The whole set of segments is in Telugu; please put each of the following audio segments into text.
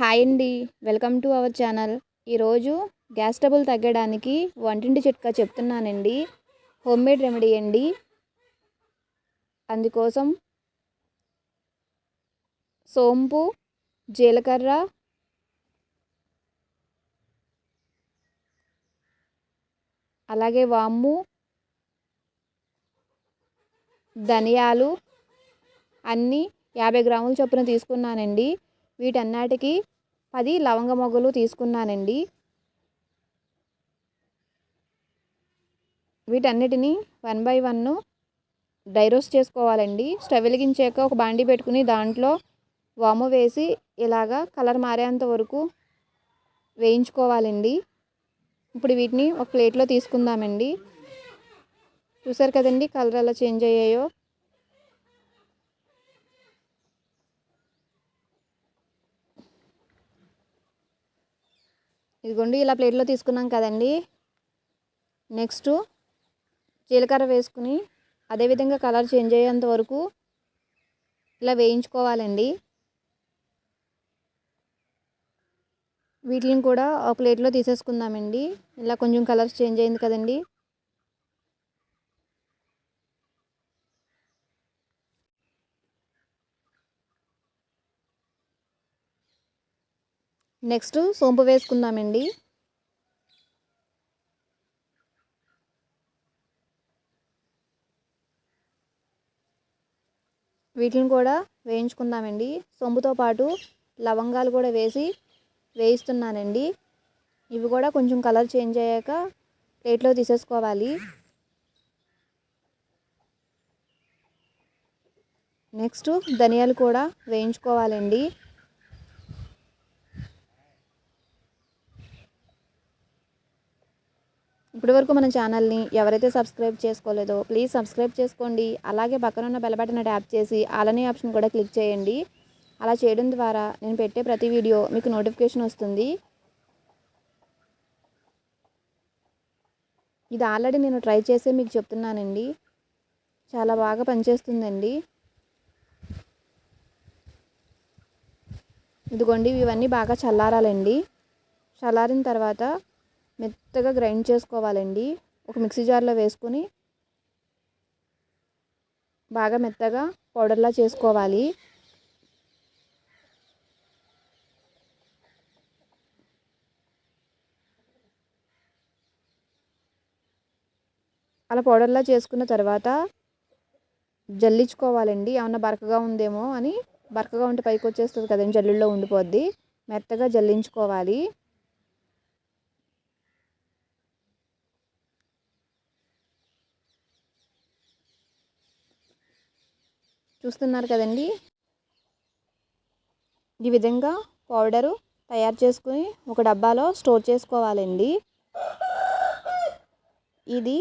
హాయ్ అండి. Welcome to our channel. ఈరోజు గ్యాస్ ట్రబుల్ తగ్గడానికి వంటింటి చిట్కా చెప్తున్నానండి. హోమ్మేడ్ రెమెడీ అండి. అందుకోసం సోంపు, జీలకర్ర, అలాగే వాము, ధనియాలు అన్నీ 50 గ్రాముల చొప్పున తీసుకున్నానండి. వీటన్నిటికి 10 లవంగ మొగ్గలు తీసుకున్నానండి. వీటన్నిటిని 1 బై 1 డ్రై రోస్ట్ చేసుకోవాలండి. స్టవ్ వెలిగించాక ఒక బాండీ పెట్టుకుని దాంట్లో వాము వేసి ఇలాగా కలర్ మారేంత వరకు వేయించుకోవాలండి. ఇప్పుడు వీటిని ఒక ప్లేట్లో తీసుకుందామండి. చూసారు కదండి కలర్ ఎలా చేంజ్ అయ్యాయో. ఇదిగోండి ఇలా ప్లేట్లో తీసుకున్నాం కదండి. నెక్స్ట్ జీలకర్ర వేసుకుని అదేవిధంగా కలర్ చేంజ్ అయ్యేంత వరకు ఇలా వేయించుకోవాలండి. వీటిని కూడా ఒక ప్లేట్లో తీసేసుకుందామండి. ఇలా కొంచెం కలర్ చేంజ్ అయింది కదండి. నెక్స్ట్ సోంపు వేసుకుందామండి. వీటిని కూడా వేయించుకుందామండి. సోంపుతో పాటు లవంగాలు కూడా వేసి వేయిస్తున్నానండి. ఇవి కూడా కొంచెం కలర్ చేంజ్ అయ్యాక ప్లేట్లో తీసేసుకోవాలి. నెక్స్ట్ ధనియాలు కూడా వేయించుకోవాలండి. ఇప్పటివరకు మన ఛానల్ని ఎవరైతే సబ్స్క్రైబ్ చేసుకోలేదో ప్లీజ్ సబ్స్క్రైబ్ చేసుకోండి. అలాగే పక్కన ఉన్న బెల్ బటన్ ట్యాప్ చేసి ఆల్ అనే ఆప్షన్ కూడా క్లిక్ చేయండి. అలా చేయడం ద్వారా నేను పెట్టే ప్రతి వీడియో మీకు నోటిఫికేషన్ వస్తుంది. ఇది ఆల్రెడీ నేను ట్రై చేసి మీకు చెప్తున్నానండి. చాలా బాగా పనిచేస్తుందండి. ఇదిగోండి ఇవన్నీ బాగా చల్లారాలండి. చల్లారిన తర్వాత మెత్తగా గ్రైండ్ చేసుకోవాలండి. ఒక మిక్సీ జార్లో వేసుకొని బాగా మెత్తగా పౌడర్లా చేసుకోవాలి. అలా పౌడర్లా చేసుకున్న తర్వాత జల్లించుకోవాలండి. ఏమన్నా బరకగా ఉందేమో అని. బరకగా ఉంటే పైకి వచ్చేస్తుంది కదండి, జల్లుల్లో ఉండిపోద్ది. మెత్తగా జల్లించుకోవాలి. చూస్తున్నారు కదండి. ఈ విధంగా పౌడరు తయారు చేసుకుని ఒక డబ్బాలో స్టోర్ చేసుకోవాలండి. ఇది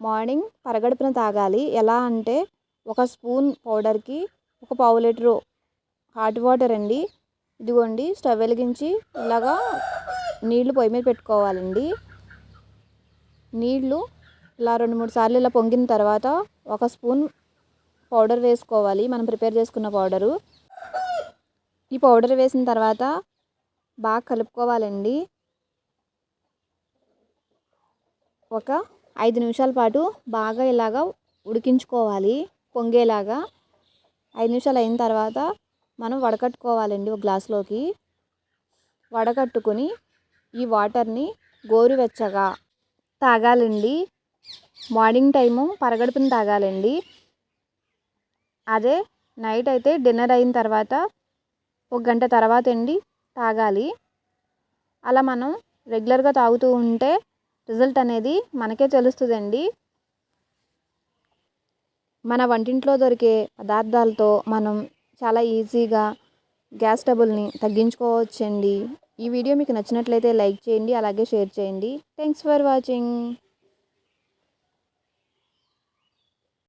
మార్నింగ్ పరగడుపున తాగాలి. ఎలా అంటే ఒక స్పూన్ పౌడర్కి ఒక పావు లీటరు హాట్ వాటర్ అండి. ఇదిగోండి స్టవ్ వెలిగించి ఇలాగా నీళ్లు పొయ్యి మీద పెట్టుకోవాలండి. నీళ్లు ఇలా 2-3 సార్లు ఇలా పొంగిన తర్వాత ఒక స్పూన్ పౌడర్ వేసుకోవాలి. మనం ప్రిపేర్ చేసుకున్న పౌడరు. ఈ పౌడర్ వేసిన తర్వాత బాగా కలుపుకోవాలండి. ఒక 5 నిమిషాల పాటు బాగా ఇలాగా ఉడికించుకోవాలి పొంగేలాగా. 5 నిమిషాలు అయిన తర్వాత మనం వడకట్టుకోవాలండి. ఒక గ్లాస్లోకి వడకట్టుకుని ఈ వాటర్ని గోరువెచ్చగా తాగాలండి. మార్నింగ్ టైము పరగడుపున తాగాలండి. అదే నైట్ అయితే డిన్నర్ అయిన తర్వాత 1 గంట తర్వాత అండి తాగాలి. అలా మనం రెగ్యులర్గా తాగుతూ ఉంటే రిజల్ట్ అనేది మనకే తెలుస్తుందండి. మన వంటింట్లో దొరికే పదార్థాలతో మనం చాలా ఈజీగా గ్యాస్ ట్రబుల్ని తగ్గించుకోవచ్చండి. ఈ వీడియో మీకు నచ్చినట్లయితే లైక్ చేయండి, అలాగే షేర్ చేయండి. Thanks for watching.